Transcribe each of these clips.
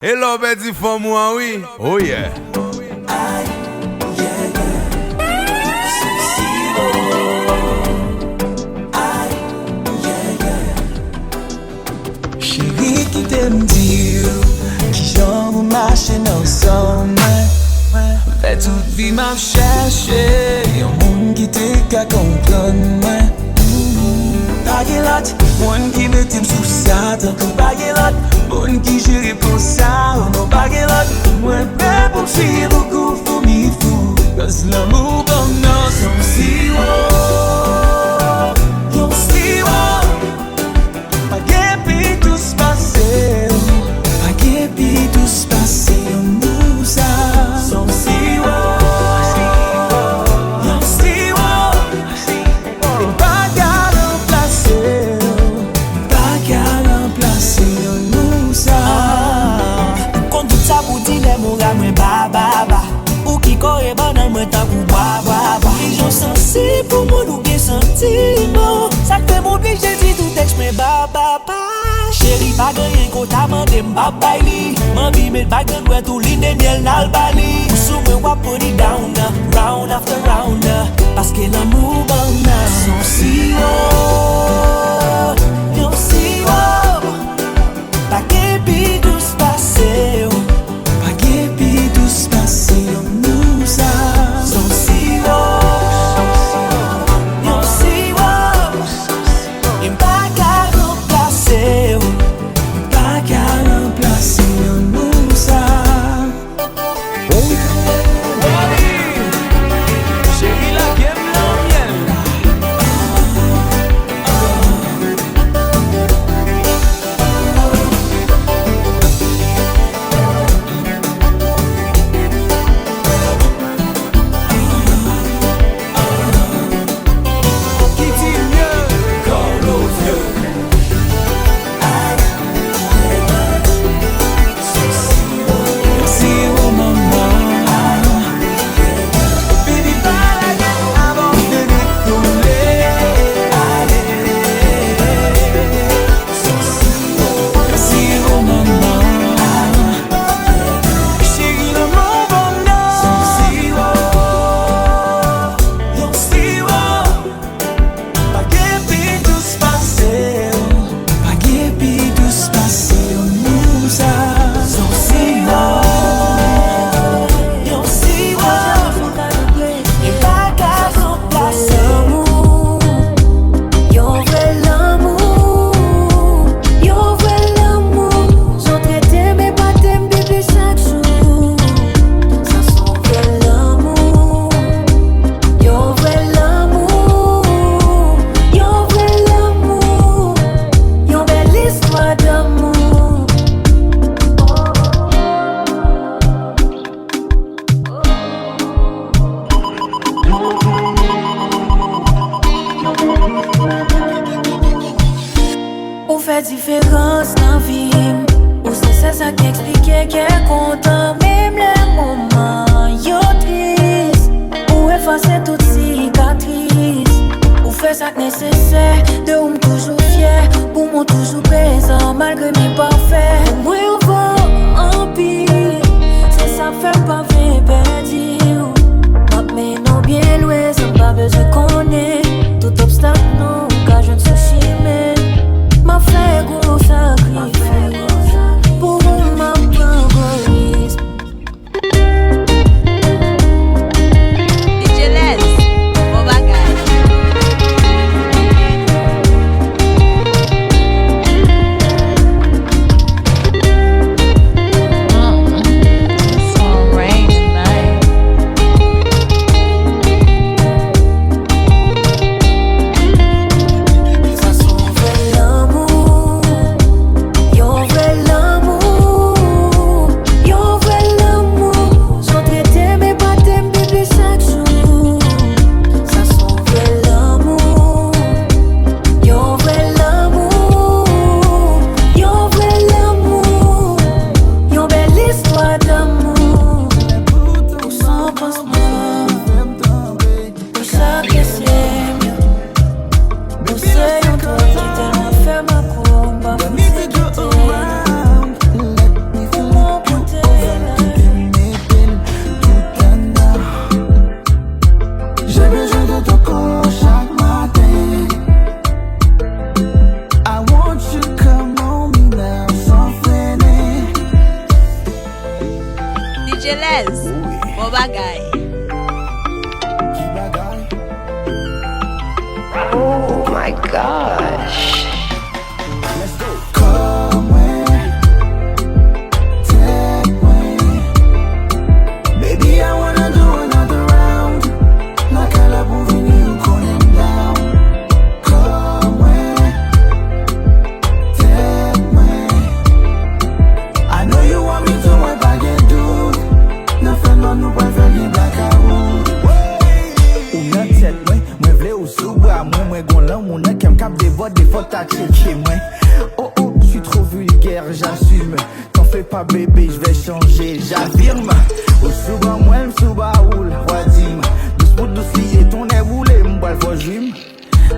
Hello, Betty for moi, oui. Oh yeah. Chérie qui t'aime dire qui j'en vous marcher ensemble. Fait toute vie m'a cherché un monde qui te qu'à comprendre. Baguelot, monde qui me t'aime sous ça, tant que baguelot, monde qui gère pour ça, non baguelot, moi prêt pour suivre beaucoup pour m'y fou, cause l'amour bon non son si haut, yon si haut, baguette tout se passer, baguette tout se passer, nous ça, son si haut. Ou qui corre banal moi tant pour ba. Les gens sensibles pour moi nous bien sentiment. Ça fait mon obligé dit tout texte mais ba. Chérie pas gagner qu'on t'a mandé m'ba baili. M'envie met back de doigt tout ligne de miel dans le bali. Sous me wa put it down round after round parce que l'amour bon son si haut. Yo si haut. Pas que bi douce passer. Différence dans la vie, ou c'est ça qui explique qu'elle est content, même les moments yo triste, ou effacer toute cicatrice, ou faire ça nécessaire, de où toujours fier, pour moi toujours présent, malgré mes parfaits. Moi on va en pire, c'est ça fait pas fait perdu, mais non bien loin, ça pas besoin qu'on ait, tout obstacle non, car je ne suis chimée. Ma fait gros sacrifice pour ma progresse. DJ Lens, mon bagage. Angeles. Bon bagay. Oh my gosh. Let's go. Come way, take way. Baby, I wanna do another round. Like I love moving you, calling down. Come way, take way. I know you want me to wipe back and do. Nothing on the way, very black I would. Ou nan tête moi, moi vle ou sous bras moi, moi gon lan mon nan kem cap des votes des fautes à checker moi. Oh oh, je suis trop vulgaire, j'assume. T'en fais pas bébé, je vais changer, j'affirme. Au sous bras moi, sous bras roule, wadim. Douce pour douce lié, ton air roulé, m'boile faut jouim.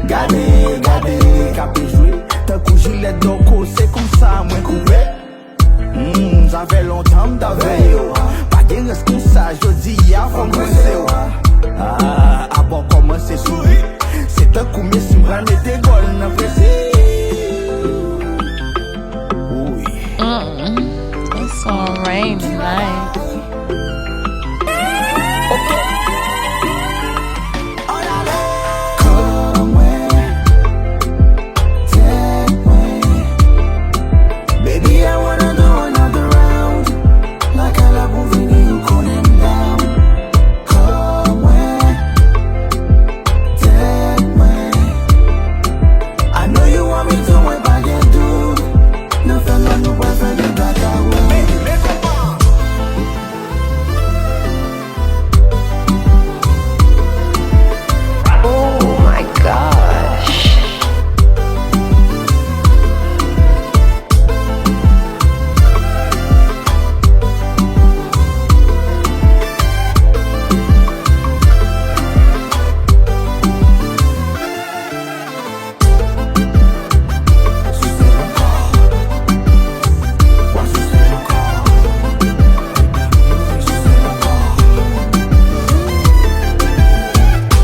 Gardez, gardez, capé jouer. T'as coup gilet d'orco, c'est comme ça moi coupé. Ça fait longtemps d'avais yo. Pas de reste comme ça, je dis y'a faut me c'est ah, avant commencer sourire. C'est un coup, mais si m'en était gol, n'a pressé. Oui. It's all rain tonight. Come way, take way. Baby, I wanna do another round. Like I love moving you, calling down. Come way, take way. I know you want me to wipe back and do. Nothing on the way, very black I will. Oh my gosh.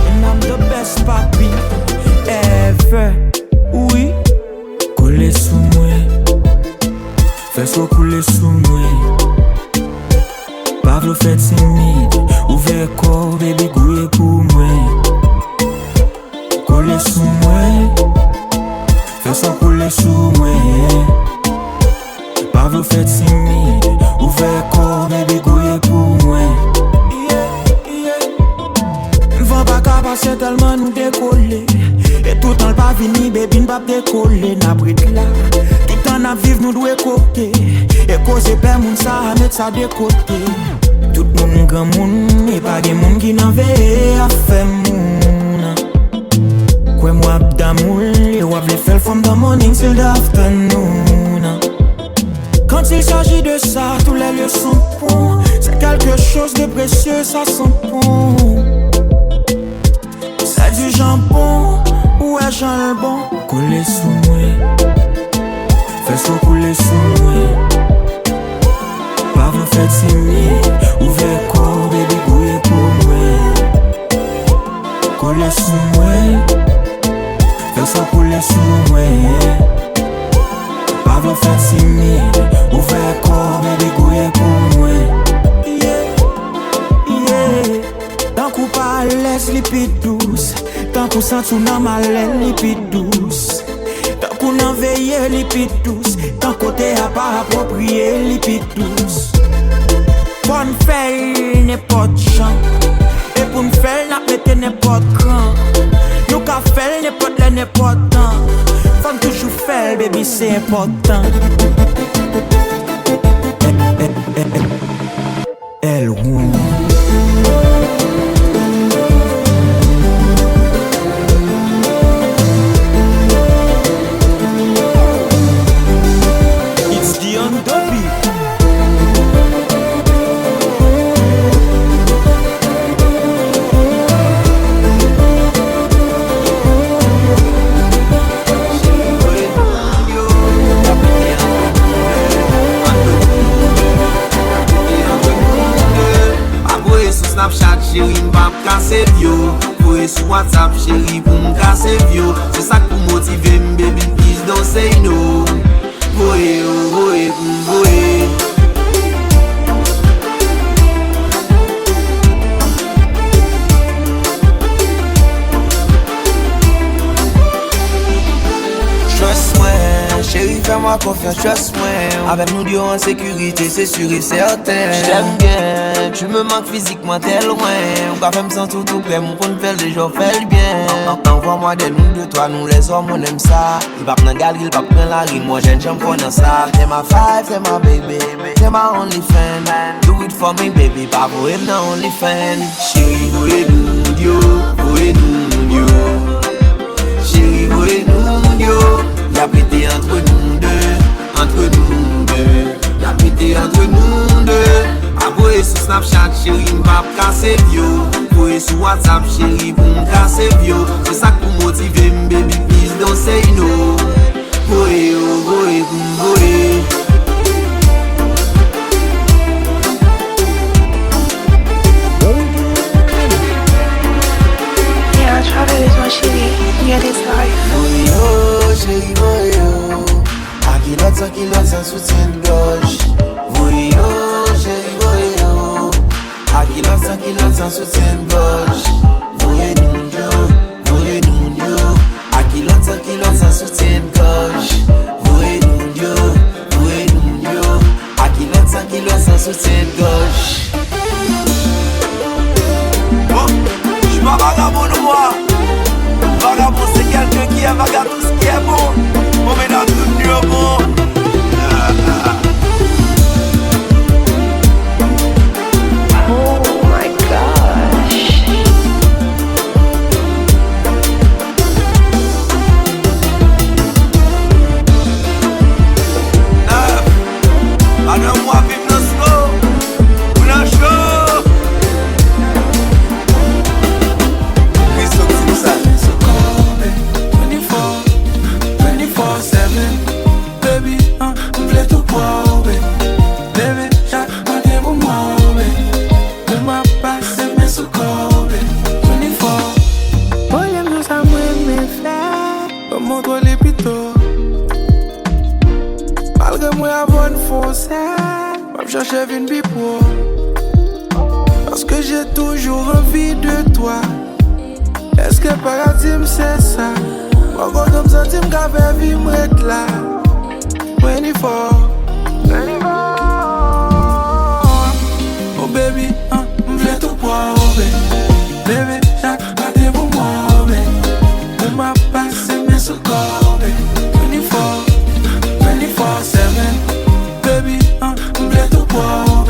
And I'm the best papi ever. Oui, coller sous moi. Fais ça couler sous moi. Pas le fait timide. Ouvert corps, baby, gouiller pour moi. Coller sous moi. Fais ça couler sous moi. Pas le fait timide. Ouvert corps, baby, gouiller pour moi. Vent pas qu'à passer tellement nous décoller. Et tout en pas fini, baby, n'pas décoller. N'a pris là. Tout en a vivre, nous doit côté. Et cause père, moun ça, à mettre ça de côté. Tout moun grand moun, et pas des moun qui n'en veut à faire moun. Quoi moi d'amour, et wap les faire from the morning till the afternoon. Quand il s'agit de ça, tous les lieux sont bons. C'est quelque chose de précieux, ça sent bon. C'est du jambon, ouais j'en le bon. Couler sous moi, fais ça couler sous moi. Pas vous faites timide, ouvert corps, baby, gouiller pour moi. Couler sous moi, fais ça couler sous moi. Pas vous faites timide, ouvert corps, baby, gouiller pour moi. Tant qu'on pas à l'aise, lipide douce. Tant qu'on sent tout dans ma laine, lipide douce. Tant qu'on en veille, lipide douce. Tant qu'on t'est à pas approprié, lipide douce. Bonne felle, n'importe chant. Et pour me faire, n'a pété n'importe quand. Nous qu'à faire, n'importe là, n'importe temps. Femme toujours faire, baby, c'est important. Elle roule. Snapchat chéri m'pa m'kase vyo. Voye sur WhatsApp chéri pour m'kase vyo. C'est ça qui motive m'baby please don't say no. Voye, voye, voye. fais-moi confiance, trust moi. Avec nous deux en sécurité, c'est sûr et certain. J'aime bien, tu me manques physiquement, t'es loin. On va faire me sentir tout près, mon compte fait déjà fait le bien. Envoie-moi des noms de toi, nous les hommes on aime ça. Il va prendre galerie, il va prendre la rime, moi j'aime connaître ça. T'es ma five, t'es ma baby, t'es ma only fan. Do it for me baby, pas pour him, na only fan. Chérie, voyez nous, yo, voyez nous, yo. Chérie, voyez nous, yo. Y'a pété entre nous deux, entre nous deux. Y'a pété entre nous deux. Aboye sur Snapchat, chérie, m'va casser vieux. Aboye sur WhatsApp, chérie, pour m'casser vieux. C'est ça pour motiver baby, please don't say no. Boye, oh, boye, boye. Yeah, I try to lose my chérie. Yeah, this life. Boye, oh, chérie, boye, oh. A kilote sans soutien-gorge. Boye, oh, chérie, boye, oh. A kilote sans soutien-gorge. Boye, nous, yo. Boye, nous, yo. A kilote sans soutien-gorge. Boye, nous, yo. Boye, nous, yo. A kilote sans soutien-gorge. Bon, j'suis pas vagabond de moi. Vagabond c'est quelqu'un qui est vagabond ce qui est bon. On met dans tout nu bon. Oh my gosh. Madame-moi vive le slow. Ou la show. Oui, c'est ça. 24/7, baby, m'vle tout pour, baby, chaque matin pour moi, pour ma passe mes sous corps, 24. Olha meus amores me faire, pour montrer les pitos. Malgré moi avoir une force, je cherche une bipo. Parce que j'ai toujours envie de toi. Est-ce que paradis c'est ça? Moi quand on me sentit m'gave vie m'rette là. 24. Oh baby, m'vle tout pour, baby, chaque matin pour moi, pour ma passe mes sous corps, 24, 24/7, baby, m'vle tout pour,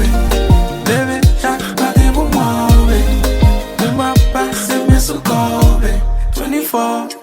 baby, chaque matin pour moi, pour ma passe mes sous corps, 24.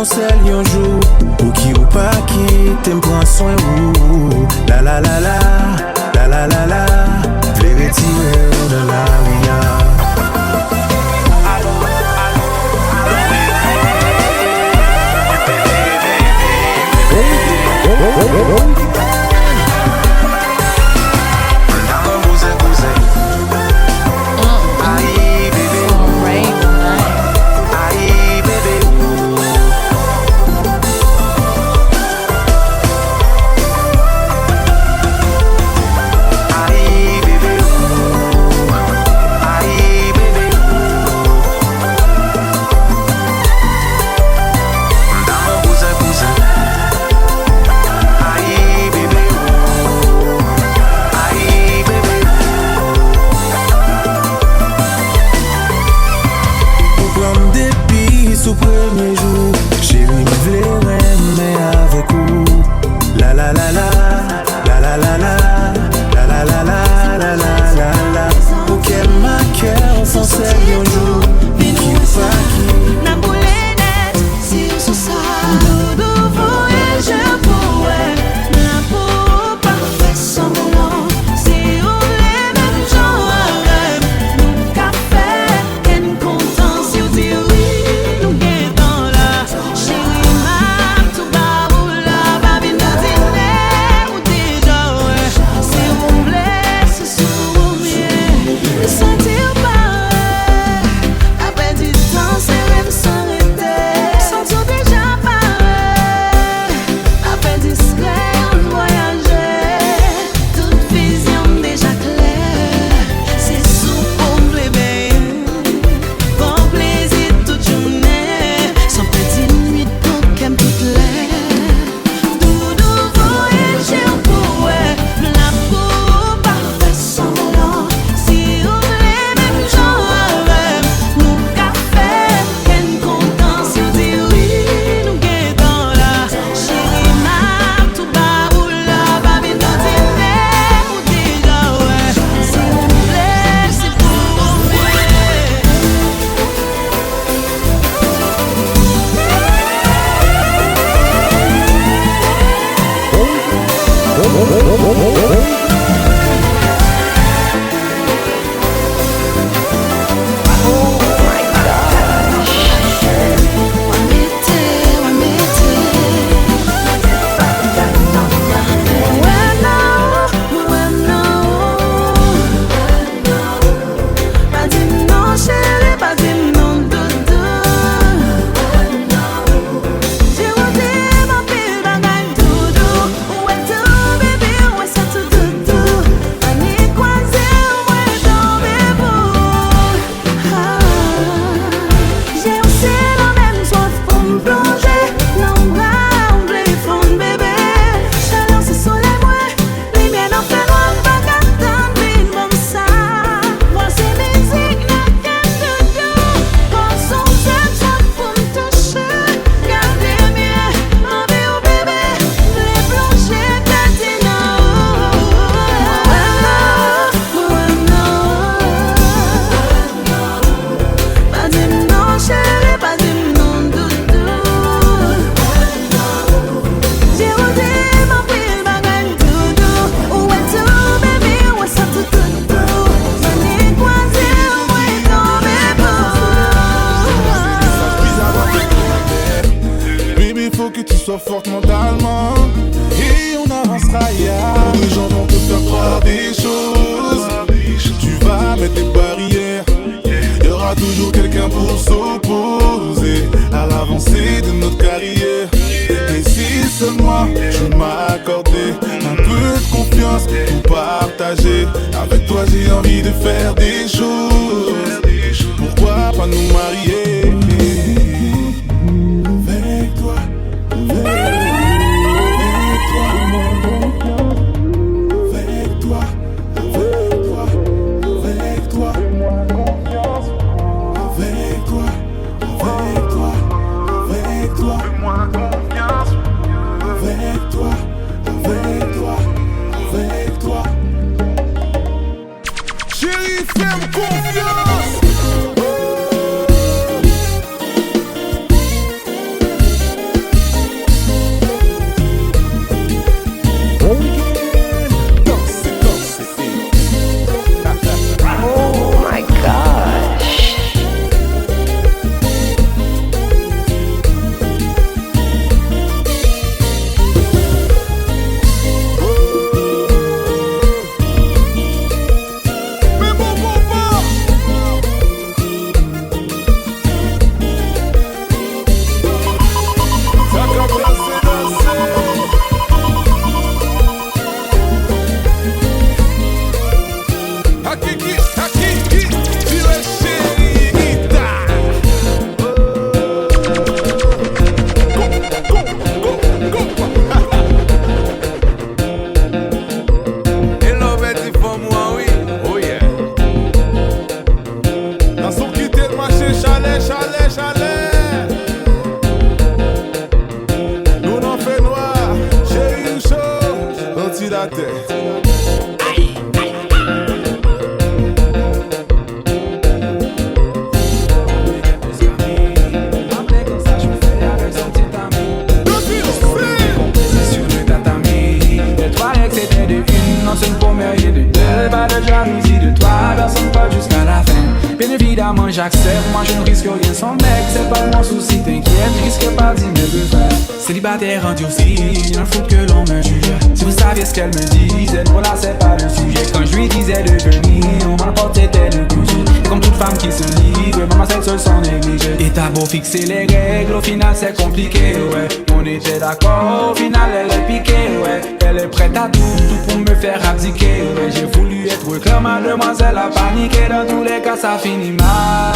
font sel yon jour. Ou qui ou pas qui t'aime prend soin ou. La la la la, la la la la. V'lez retirer de la ria. Sous premier jour, chérie, m'v'lais mais avec vous. La la la la, la la la la, la la la la, la la la la. Pour qu'elle m'a cœur, sans celle d'un jour. Qui pas qui n'a boulé net, si on se sent. Doudou, voyage, pourrais. La peau parfaite, sans volant. Si on les mêmes gens, nous café, qu'elle content, si on dit oui. forte mentalement et on avancera. Les gens vont te faire croire des choses. Tu vas mettre des barrières. Il y aura toujours quelqu'un pour s'opposer à l'avancée de notre carrière. Et si seulement je m'accordais un peu de confiance pour partager. Avec toi j'ai envie de faire des choses. Pourquoi pas nous marier? Avec toi, avec toi, avec toi, avec toi, avec toi, avec toi, avec toi, fais-moi confiance. Avec toi, avec toi, avec toi. Chérie, fais-moi Bien évidemment j'accepte, moi je ne risque rien sans mec. C'est pas mon souci, t'inquiète, je risque pas d'y me besoin. Célibataire endurci, un foot que l'on me juge. Si vous saviez ce qu'elle me disait, bon là c'est pas le sujet. Quand je lui disais de venir, on m'emporte c'était le cousu. Comme toute femme qui se livre, maman c'est seule sans négliger. Et t'as beau fixer les règles, au final c'est compliqué, ouais. On était d'accord, au final elle est piquée, ouais. Elle est prête à tout pour me faire abdiquer, ouais. J'ai voulu être clair, mademoiselle a paniqué. Dans tous les cas ça finit mal.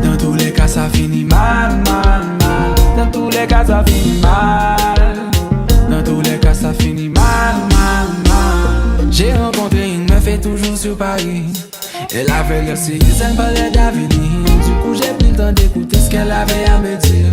Dans tous les cas ça finit mal, mal, mal. Dans tous les cas ça finit mal. Dans tous les cas ça finit mal, mal, mal. J'ai rencontré une meuf et toujours sur Paris. Elle avait l'air sérieuse, elle parlait d'avenir. Du coup j'ai pris le temps d'écouter ce qu'elle avait à me dire.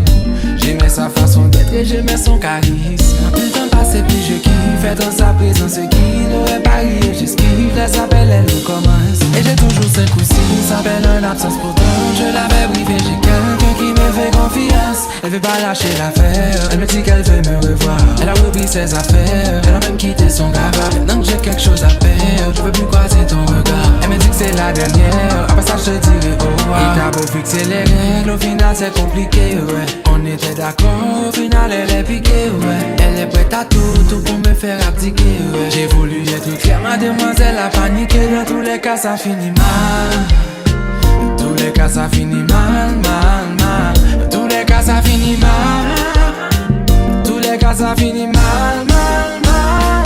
J'aimais sa façon d'être et j'aimais son charisme. Plus le temps passait, plus je kiffe. Être en sa présence qui n'aurait pas rié, j'esquive. Elle s'appelle, elle nous commence. Et j'ai toujours 5 ou 6, s'appelle un absence pourtant. Je l'avais briefé, j'ai quelqu'un qui me fait confiance. Elle veut pas lâcher l'affaire, elle me dit qu'elle veut me revoir. Elle a repris ses affaires, elle a même quitté son gars. Maintenant que j'ai quelque chose à faire, je veux plus croiser ton regard. Elle me dit que c'est la dernière, après ça je te dirai au revoir. Et t'as beau fixer les règles, au final c'est compliqué, ouais. On était d'accord, au final elle est piquée, ouais. Elle est prête à tout pour me faire abdiquer, ouais. J'ai voulu être clair, mademoiselle a paniqué. Dans tous les cas ça finit mal. Dans tous les cas ça finit mal, mal, mal. Dans tous les cas ça finit mal. Dans tous les cas ça finit mal, mal, mal.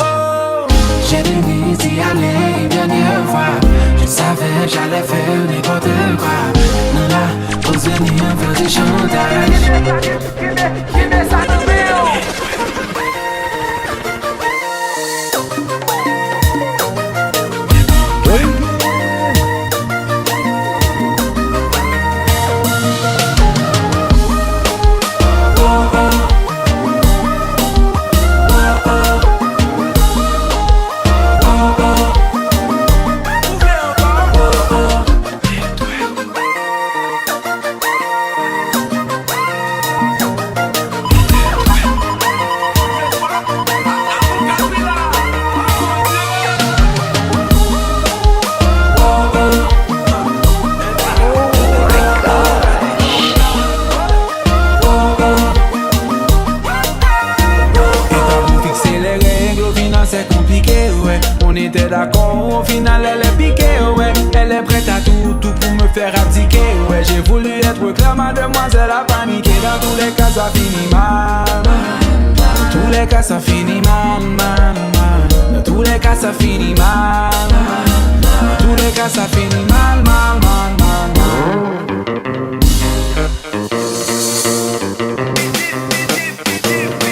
Oh, j'ai décidé d'y aller une dernière fois. Je savais que j'allais faire n'importe quoi. Non là, on se venir un peu de chantage. On était d'accord, au final elle est piquée, ouais. Elle est prête à tout pour me faire abdiquer, ouais. J'ai voulu être clair, mademoiselle a paniqué. Dans tous les cas ça finit mal. Dans tous les cas ça finit mal, mal, mal. Dans tous les cas ça finit mal. Dans tous les cas ça finit mal, mal, mal, mal, mal.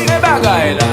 Les bagailles là.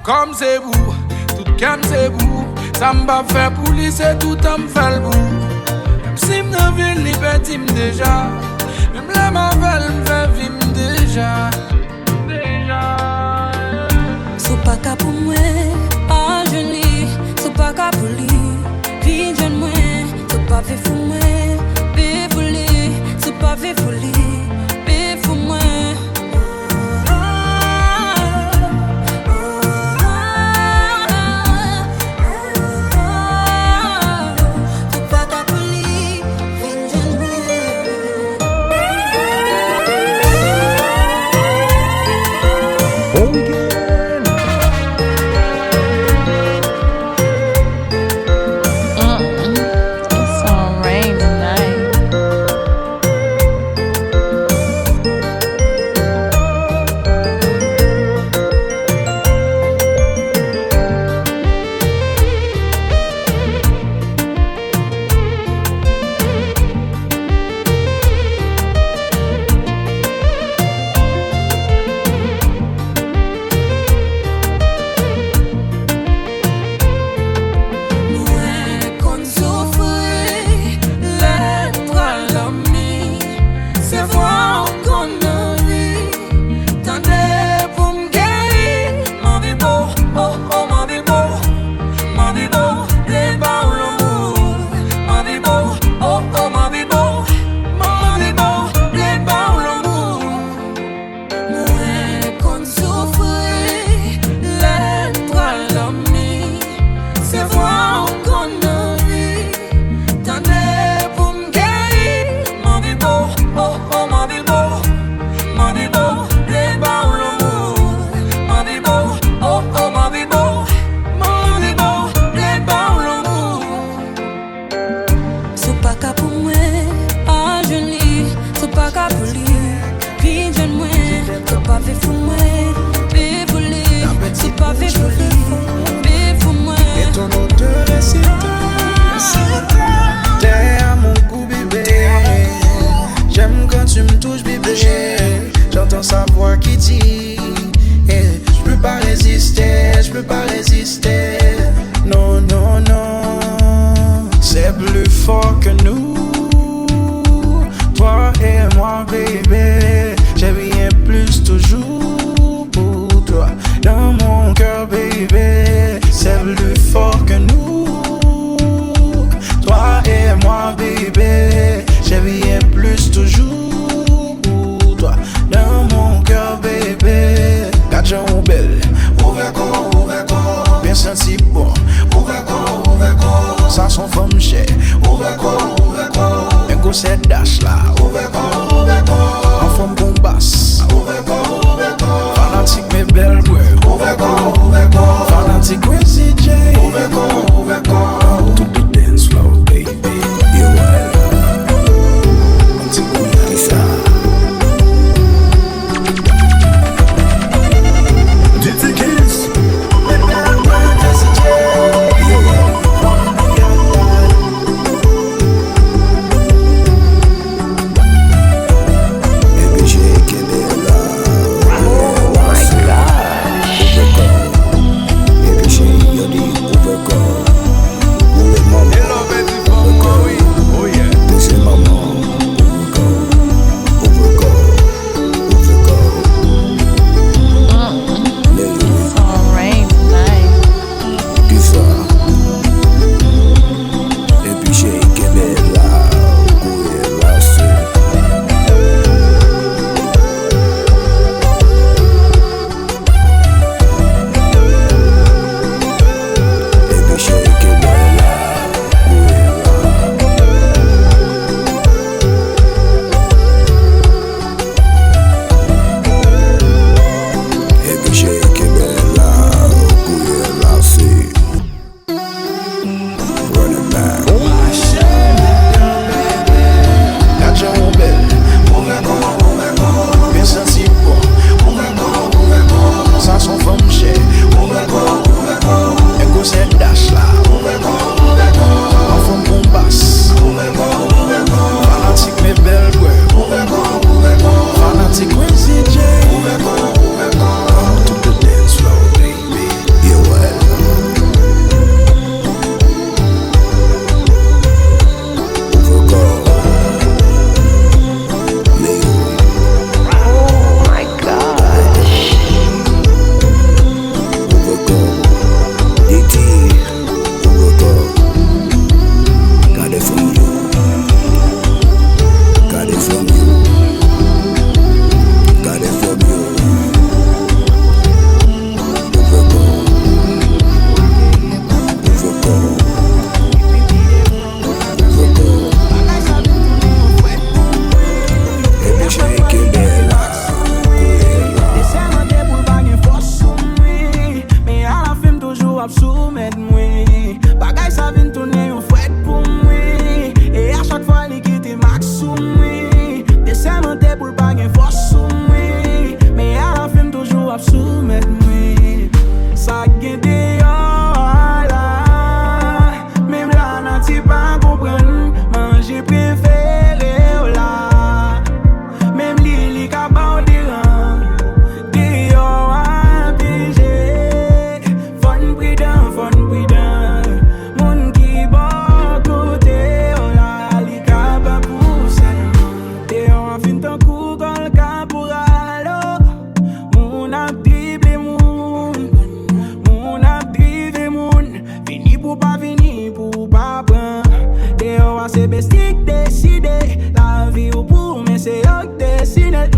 Comme c'est vous, tout calme c'est vous. Ça m'a fait pour lui, c'est tout à me faire le bout. Même si m'en ville, il petit déjà. Même la m'avelle m'fait vivre déjà. Sou pas qu'à pour moi, ah je lis. Sou pas qu'à pour lui, puis je moi. Sou pas fait pour moi, bé pour lui. Sou pas fait pour lui, bé pour moi. ap soumettre moi. Bagay sa vin tourner yon fouet pour moi. Et à chaque fois li kite max sou moi. Descendante pour pas gen force sou moi. Mais à la fin toujours ap soumettre moi. Ça gen de yo là. Même là nan ti pas comprendre. Manger préféré ou là. Même li ka ba ou deran. De yo a pige. Fon prudent. Moun ki bon côté ou là. Li ka ba pou seulement. De yo a fin tan kou kol ka pour alo. Moun ap drible moun. Moun ap drive moun. Fini pour pas fini pour pas prendre. De yo a se bestik deside. La vie ou pour mais c'est yo k desine.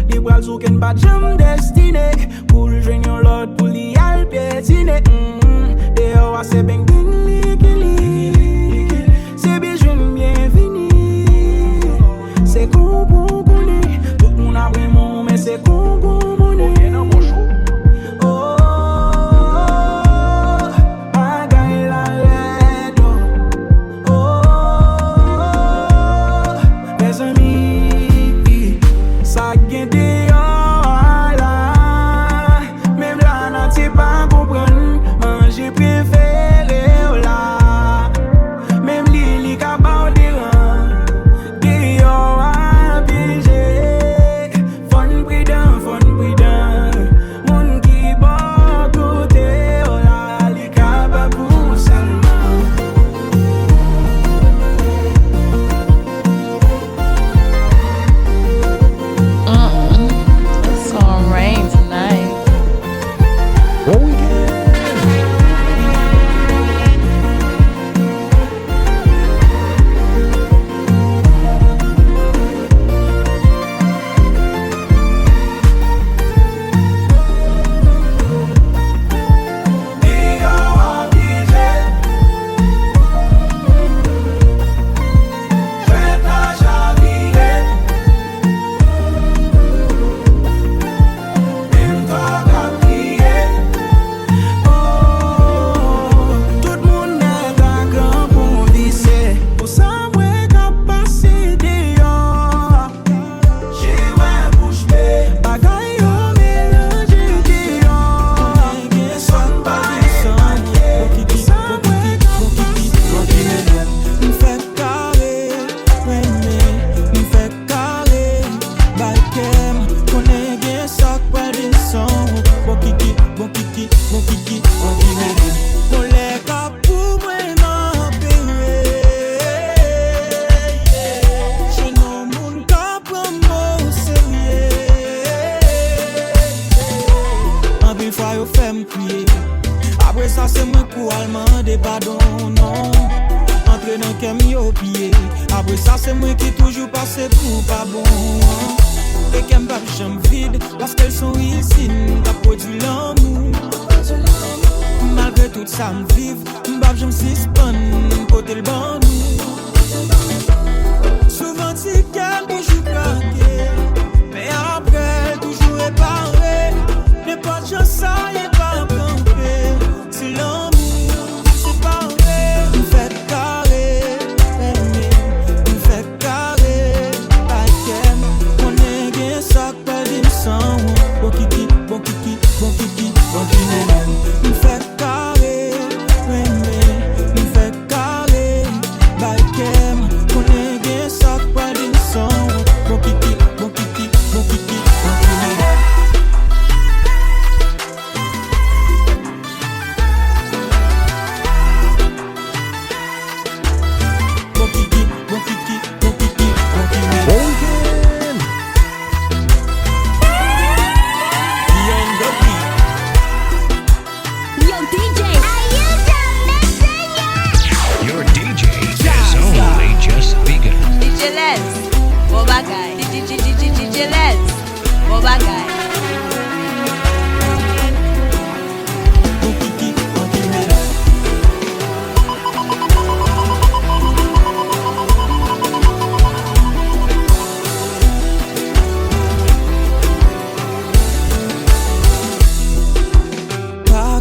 Li pral sou ken bat jam destine. Pou l'jwen yon lot pou li al pietine. De yo a se ben kin li ki li. Se bijwen bienveni. Se kou pou kouni. Tout moun apre moun men se kou kou mouni. Oh, bagay la ledo. Oh, mes amis, sa gen de yo la. Même là nan ti pas comprendre. Manger préféré ou là. Même li ka ba ou deran. De yo a pige. Fon prudent. Moun ki bon côté ou là. Li ka ba pou seulement. It's gonna rain tonight. De yo a pige. Fèt la chavire. Même toi ka priye. Oh, tout moun net akran pou vise. Pou sa mwen ka pase de yo. Che wè bouche bè. Bagay yo mélange de yo. Son baye manke. Pou sa mwen ka pase de yo. M'fè carré, m'fè carré. Balkem, konen gen sak pa din son. Bon kiki. Kon lè ka pou mwen nan pere. Jenon moun ka pran mou serye. An bin fwa yo fèm kriye. Apre sa se mwen kou alman de pardon non. Entre nan kem yo piye. Apre sa se mwen ki toujou pase pou pa bon. Et kem bab jam vide. Paske l son isin ka produ l'amour. Malgré tout ça m'vive. M'bab jam sispan kote l bandou. Souvent ti kem toujou krake. Mais après toujours réparé. N'importe chance ça y'a pas campé. C'est l'amour, c'est paré. M'fait carré, m'fait carré. Bakem, on est gen sak pa din san. Bon kiki. M'fait carré, m'fait carré. Bakem, on est gen sak pa din san. Bon kiki. Yo,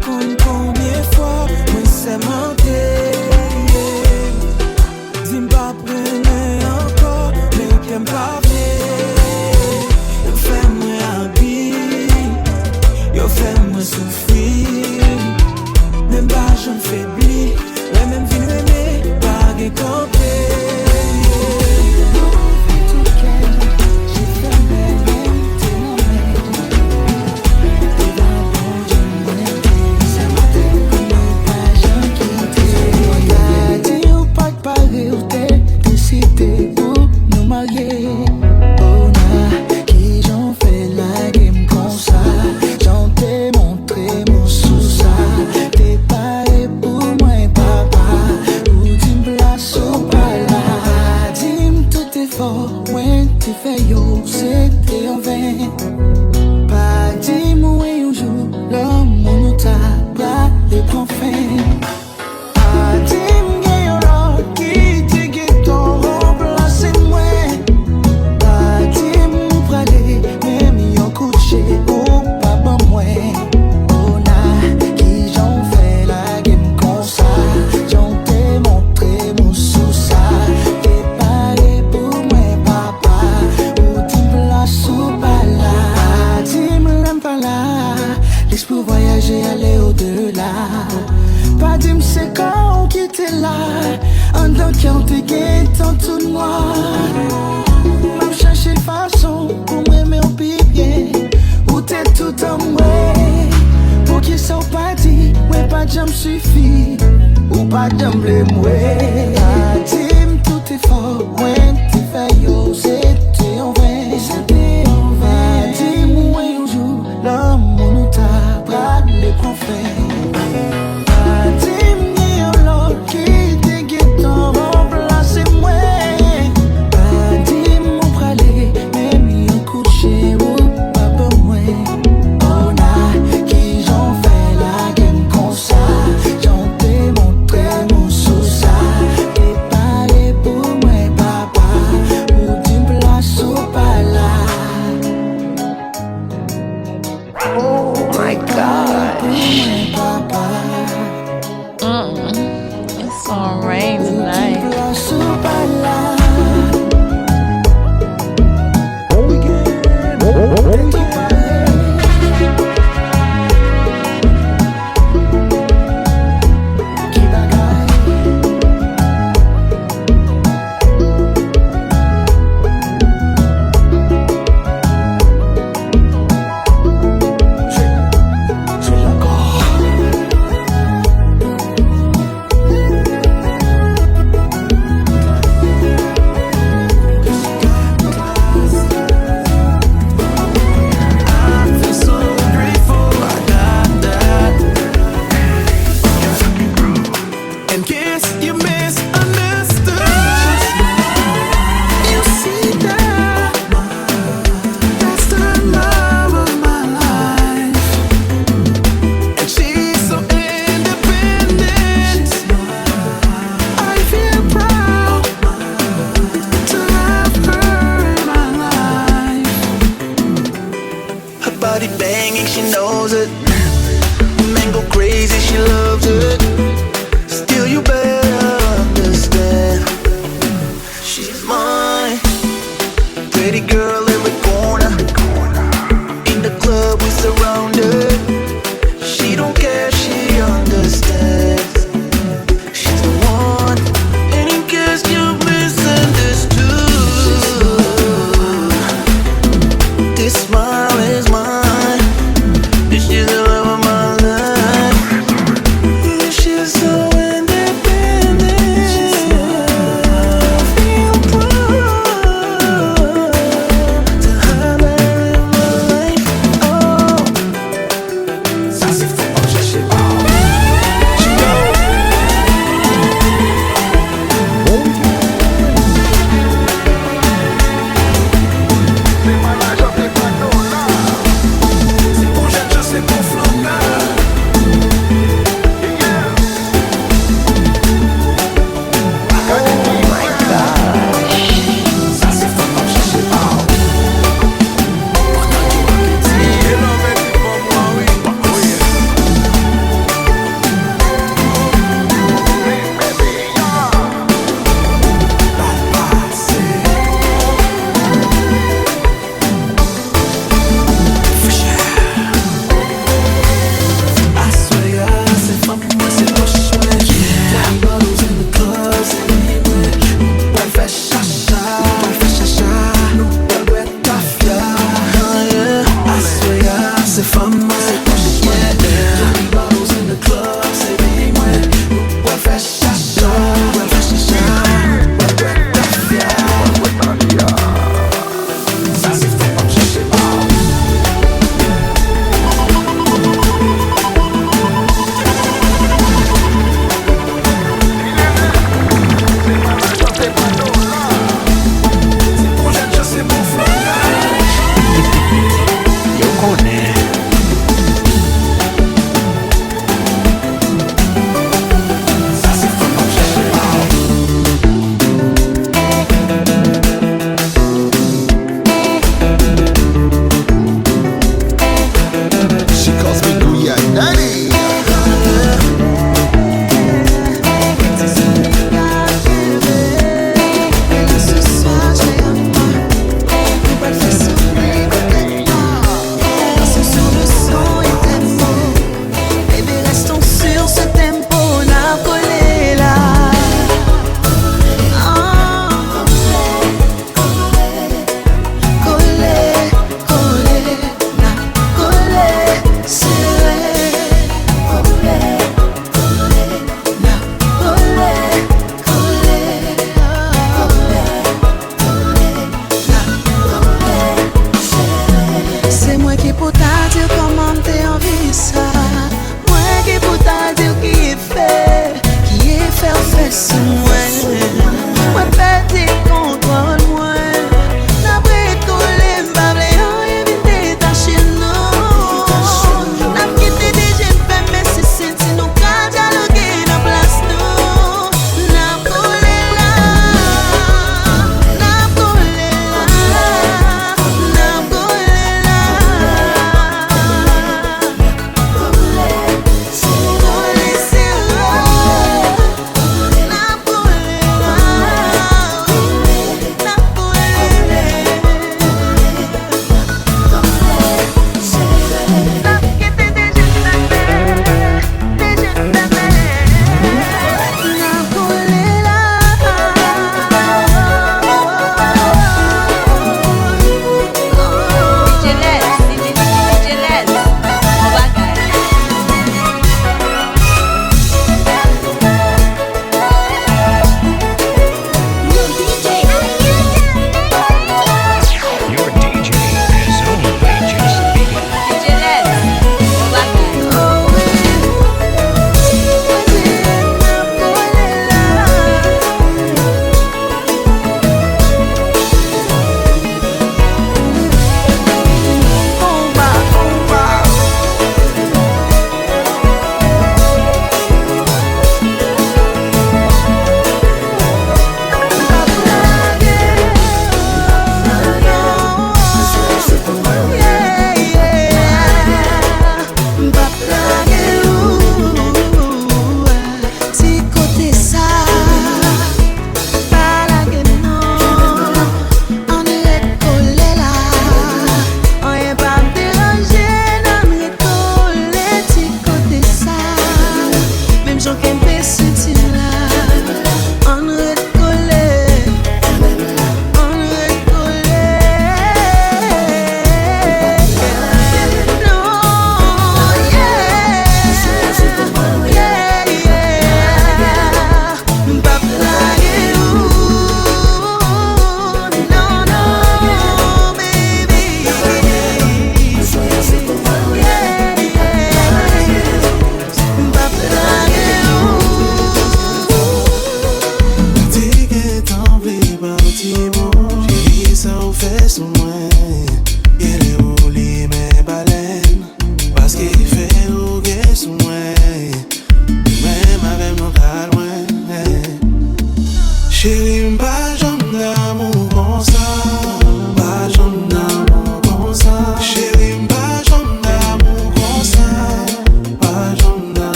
contre combien fois moi c'est menté. Dis pas prenez encore, mais qu'aime pas bien. Yo fait moi habiller, yo fait moi souffrir. Même pas je me faiblis, la même vie m'aimer, pas de camper. Pas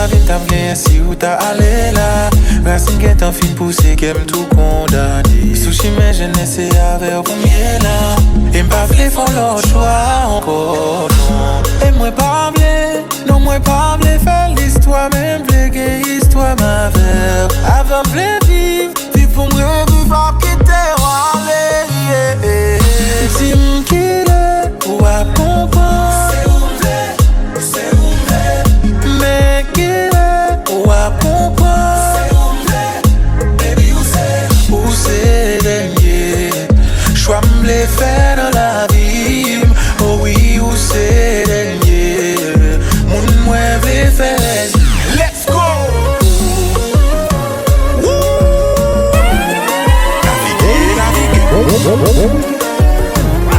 ville t'as bien si où t'as allé là. Racine qui est en fin poussé qui aime tout condamné. Sushi mais je n'essaie avec premier là. Et m'pas v'lé font leur choix encore non. Et moi pas v'lé, non moi pas v'lé faire l'histoire. Même v'lé que histoire ma verre. Avant v'lé vivre, vivre pour moi vivre à quitter aller. Si m'quitte ou à comprendre. C'est ouvert. Mais qu'il est ou à comprendre. Baby où c'est dernier. Choix m'l'ai fait dans la vie. Oh oui où c'est dernier. Mon moins m'l'ai fait. Let's go. Naviguer.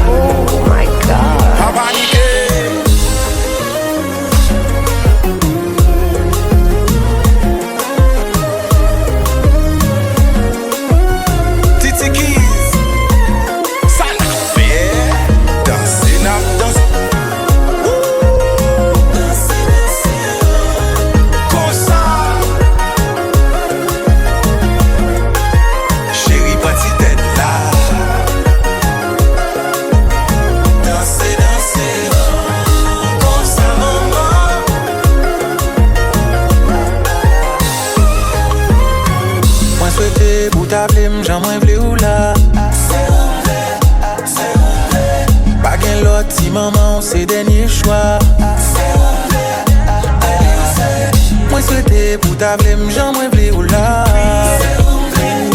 Oh my God. J'en moins v'lé ou là. C'est ouvert. Pas qu'un lot si maman c'est dernier choix. C'est ouvert. Moi souhaité pour ta v'lé j'en moins v'lé ou là. C'est ouvert.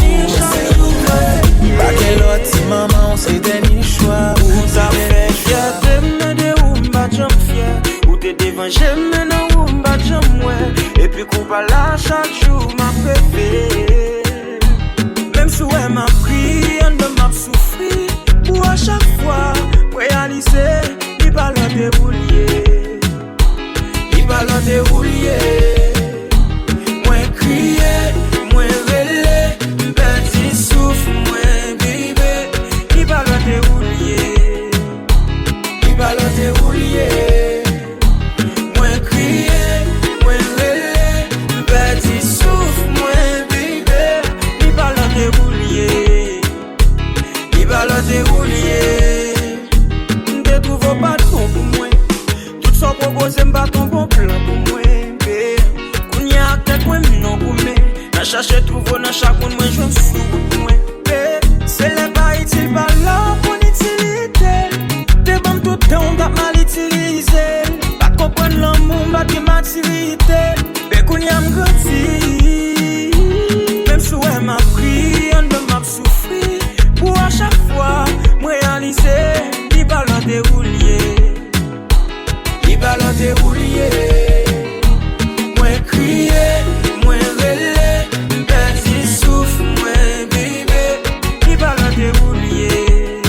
Pas qu'un lot si maman c'est dernier choix. Ou ça fait fier de me de ou m'a j'en fier. Ou t'es devant j'aime non ou m'a j'en ouais. Et puis coupe à la chaque jour m'a préféré. Même si elle m'a pris, elle m'a souffri. Ou à chaque fois, réaliser, il va le dérouler. Il va le dérouler. Moi crier, moi relais, petit souffle, moi bébé. Il va le dérouler. Il va le dérouler. Moi crier, moi relais, petit souffle, moi bébé. Il va le dérouler. Ne trouve pas de bon pour moi. Tout ça propose m'bat ton bon plan pour moi. Qu'on y a tête moi non pour moi. Na chercher trouver dans chaque monde moi je me sous pour moi. C'est les pas utile pas là pour utilité. T'es bon tout temps d'ap mal utilisé. Pas comprendre l'amour pas de maturité. Mais qu'on y a m'grandi. Même si elle m'a pris, on ne m'a souffri. Pour à chaque fois, moi réaliser, il va le dérouler. Il va le dérouler. Moi crier, moi relais, petit souffle, moi bébé. Il va le dérouler.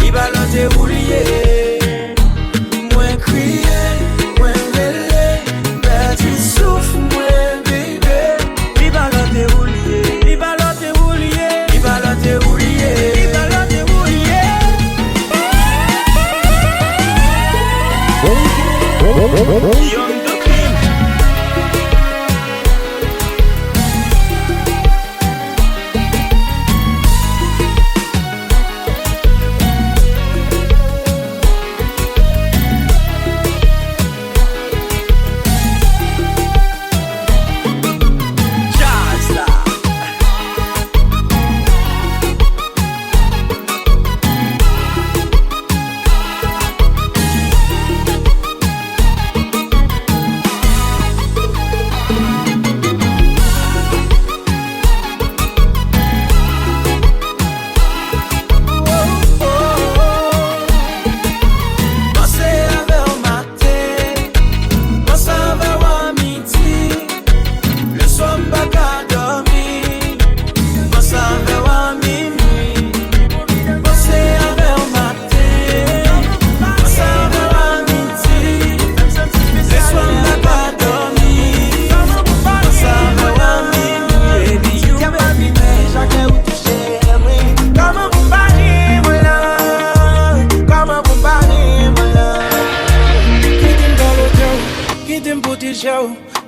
Il va le dérouler. Moi crier, moi relais, petit souffle, moi bébé. Il va le dérouler. Il va le dérouler. Il va le dérouler. Il va le dérouler. Young the King.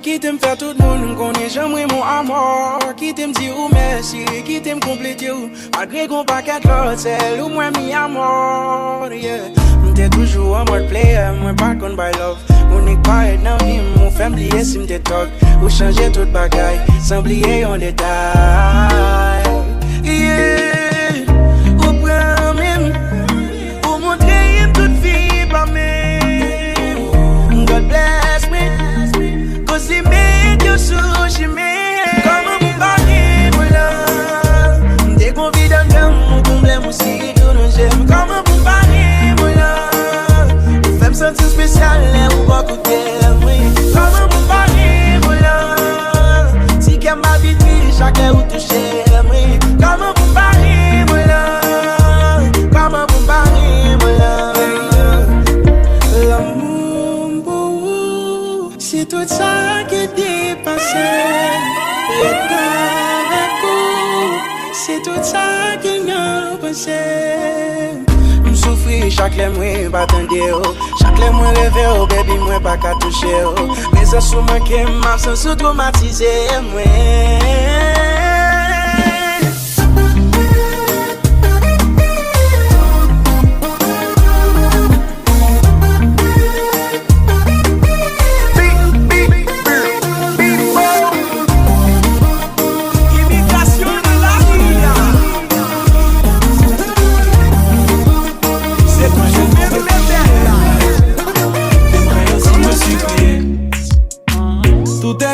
Qui t'aime faire tout le monde, connaît jamais mon amour. Qui t'aime dire ou merci, qui t'aime compléter ou malgré qu'on pas qu'à l'autre, c'est ou moi mi amour, yeah. M't'es toujours en mode player, moi pas contre by love. On est pas dans vie, mon femme lié si m't'es talk. Ou changer toute bagaille, sans oublier en détail, yeah. Ou prend même, ou montrer toute vie par même. God bless me, cause he made you sushi me. Comment vous parlez, moi là? M't'es confident dans mon problème aussi, tout nous j'aime. Comment vous parlez, moi là? Vous faites me sentir spécial, ou pas côté, oui. Comment vous parlez, moi là? Si qu'elle m'habite, chacun vous touche, oui. Comment vous parlez, moi là? Comment vous parlez, moi là? L'amour, c'est tout ça qui dépasse. C'est tout ça qui n'a passé. M'souffrir chaque lèvre, moi, pas attendre. Chaque lèvre, moi, rêver, oh, baby, moi, pas qu'à toucher. Mais ça, sous moi, qui m'a sans traumatiser, moi.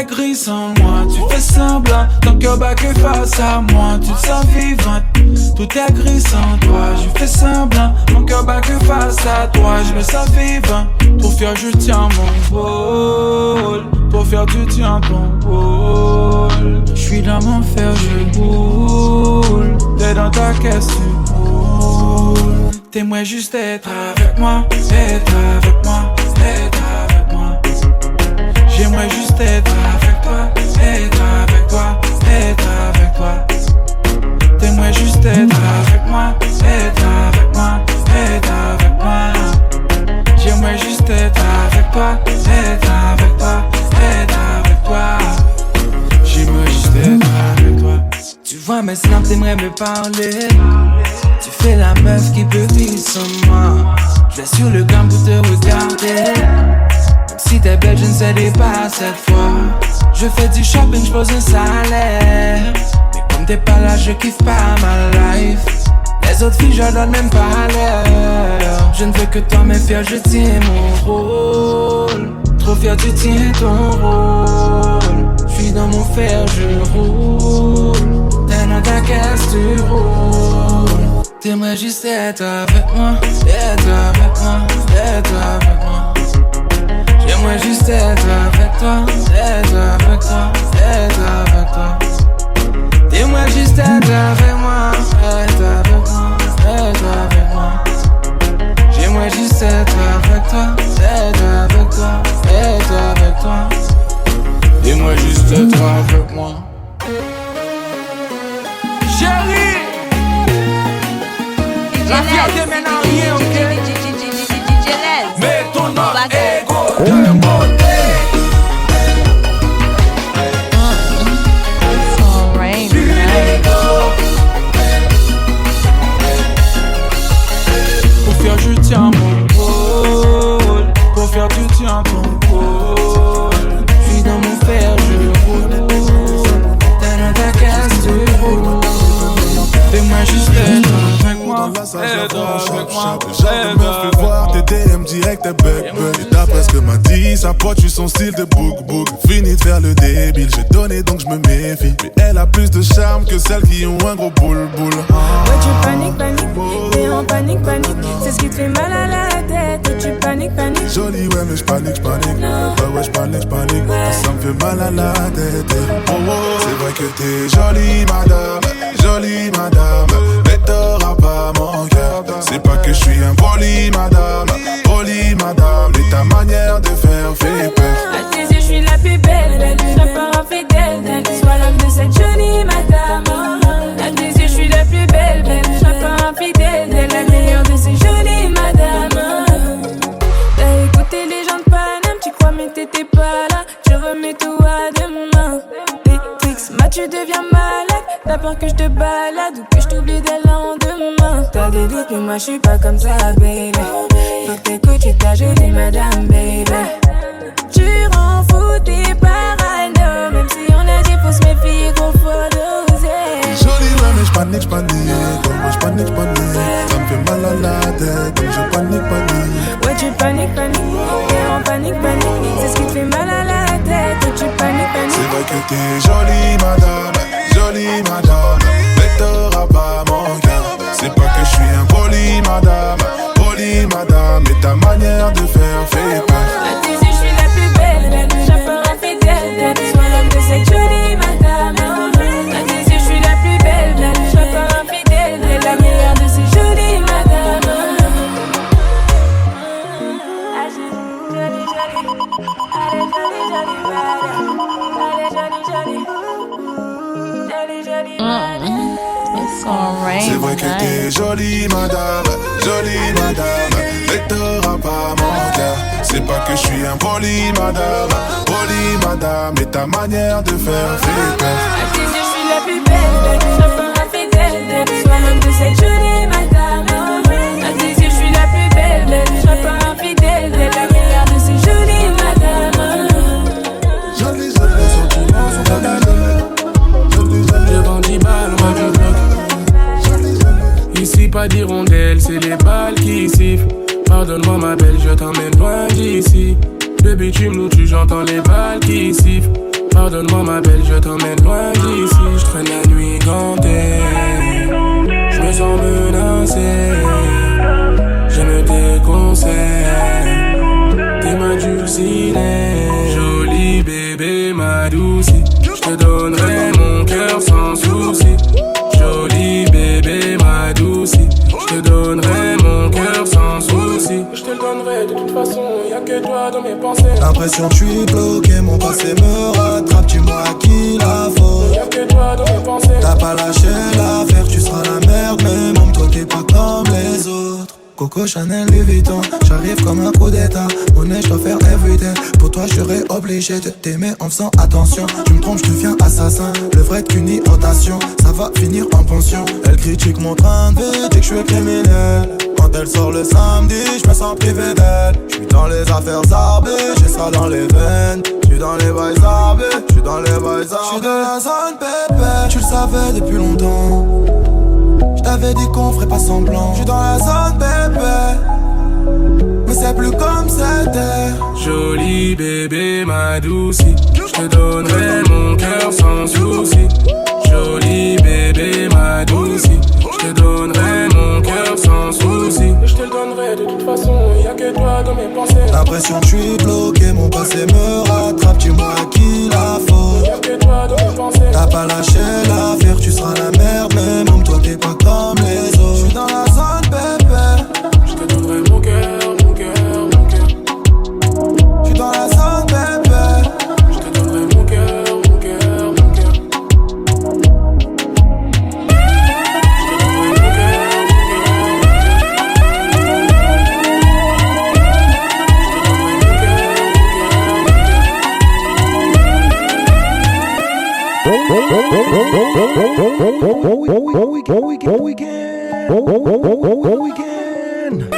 Gris sans moi, tu fais semblant. Ton cœur bat que face à moi, tu te sens vivante. Tout est gris sans toi, je fais semblant. Mon cœur bat que face à toi, je me sens vivant. Pour faire, je tiens mon rôle. Pour faire, tu tiens ton rôle. Je suis dans mon fer, je boule. T'es dans ta caisse, tu roules. T'aimerais juste être avec moi, être avec moi, être avec moi. J'aimerais juste être avec toi, être avec toi, être avec toi. T'aimerais juste être avec moi, être avec moi, être avec moi. J'aimerais juste être avec toi, être avec toi, être avec toi. J'aimerais juste être avec toi. Tu vois mes snaps, t'aimerais me parler. Tu fais la meuf qui peut vivre sans moi. Je vais sur le gramme pour te regarder. Si t'es belle, je ne cédais pas cette fois. Je fais du shopping, je pose un salaire. Mais comme t'es pas là, je kiffe pas ma life. Les autres filles, je donne même pas l'air. Je ne veux que toi, mais fier, je tiens mon rôle. Trop fier, tu tiens ton rôle. Je suis dans mon fer, je roule. T'es dans ta caisse, tu roules. T'aimerais juste être avec moi, être avec moi, être avec moi. J'aimerais juste être avec toi, être avec toi, être avec toi. J'aimerais juste être avec moi, être avec moi, être avec moi. J'aimerais juste être avec toi, être avec toi, être avec toi. J'aimerais juste être avec moi. Chérie, la fierté mène à rien, ok? Mais ton nom est pour faire, je tiens mon rôle. Pour faire, tu tiens ton rôle. Je suis dans mon fer, je roule. T'es dans ta caisse, tu roules. Fais-moi juste être avec moi, être avec moi. Déjà me fait voir tes DM direct, tes bug. Et d'après ce que m'a dit, sa pote, tu son style de book. Fini de faire le débile, j'ai donné donc je me méfie. Mais elle a plus de charme que celles qui ont un gros boule. Ouais, tu paniques, t'es en panique. C'est ce qui te fait mal à la tête. Ouais, tu paniques. Jolie, ouais, mais j'panique. Ouais, j'panique. Ça me fait mal à la tête. C'est vrai que t'es jolie madame, mais t'auras pas mon cœur. C'est pas que je suis un poli madame. Et ta manière de faire fait peur. À tes yeux, je suis la plus belle. Je serai pas infidèle. Sois l'homme de cette jolie madame. À tes yeux, je suis la plus belle. Je serai pas infidèle. La meilleure de ces jolies madames. T'as écouté les gens de Paname. Tu crois mais t'étais pas là. Je remets tout tu deviens malade. T'as peur que je te balade ou que je t'oublie dès le lendemain. T'as des doutes, mais moi je suis pas comme ça, baby. Faut que t'écoutes, tu t'as jeté madame, baby. Tu rends fou, t'es parano. Même si on a dit faut se méfier qu'on faut doser. Jolie, ouais, mais j'panique. Comme moi j'panique. Ça me fait mal à la tête, donc je panique. Ouais, tu paniques. T'es en panique. C'est ce qui te fait mal à la tête. Ouais, tu paniques. C'est vrai que t'es jolie madame, mais t'auras pas mon cœur. C'est pas que je suis impoli madame, mais ta manière de faire fait peur. À tes yeux, je suis la plus belle, je peux infidèle. Sois l'homme de cette jolie madame. À tes yeux, je suis la plus belle, je peux infidèle. La meilleure de ces jolies madames. C'est vrai que t'es jolie madame, mais t'auras pas mon cœur. C'est pas que je suis impoli madame, mais ta manière de faire fait peur. À tes yeux, je suis la plus belle, je peux infidèle. Sois l'homme de cette jolie madame. À tes yeux, je suis la plus belle, je peux infidèle. La meilleure de ces jolies madames. Jolie, sentiments sont condamnés. J'ai vendu balles, moi du bloc. Ici pas d'hirondelle, c'est les balles qui sifflent. Pardonne-moi ma belle, je t'emmène loin d'ici. Baby tu me loues, j'entends les balles qui sifflent. Pardonne-moi ma belle, je t'emmène loin d'ici. Je traîne la nuit gantée, je me sens menacé. J'aime tes conseils, t'es ma dulcinée. Jolie bébé ma douce, je te donnerai mon cœur sans souci. Jolie bébé ma douce, je te donnerai mon cœur sans souci. Je te le donnerai de toute façon, y'a que toi dans mes pensées. L'impression que je suis bloqué, mon passé me rattrape. Tu m'as acquis la faute, y'a que toi dans mes pensées. T'as pas lâché l'affaire, tu seras la merde. Mais même toi t'es pas comme les autres. Coco, Chanel, Louis Vuitton, j'arrive comme un coup d'état. Monnaie, je dois faire everyday. Pour toi, je serais obligé de t'aimer en faisant attention. Tu me trompes, je deviens assassin. Le vrai qu'une irritation, ça va finir en pension. Elle critique mon train de vie, dit que je suis criminel. Quand elle sort le samedi, je me sens privé d'elle. Je suis dans les affaires arbées, j'ai ça dans les veines. Je suis dans les bails arbés, je suis dans les bails arbés. Je suis dans la zone pépé, tu le savais depuis longtemps. J't'avais dit qu'on ferait pas semblant. J'suis dans la zone bébé, mais c'est plus comme c'était. Jolie bébé ma douce, je te donnerai mon cœur sans souci. Jolie bébé ma douce, je te donnerai mon cœur sans souci. Je te le donnerai de toute façon, y'a que toi dans mes pensées. L'impression que je suis bloqué, mon passé me rattrape. Tu m'as acquis la faute, y'a que toi dans mes pensées. T'as pas lâché l'affaire, tu seras la merde. Mais même toi t'es pas comme les autres. J'suis dans la zone bébé, je te donnerai mon cœur. J'suis dans la zone bébé, je te donnerai mon cœur. Go again.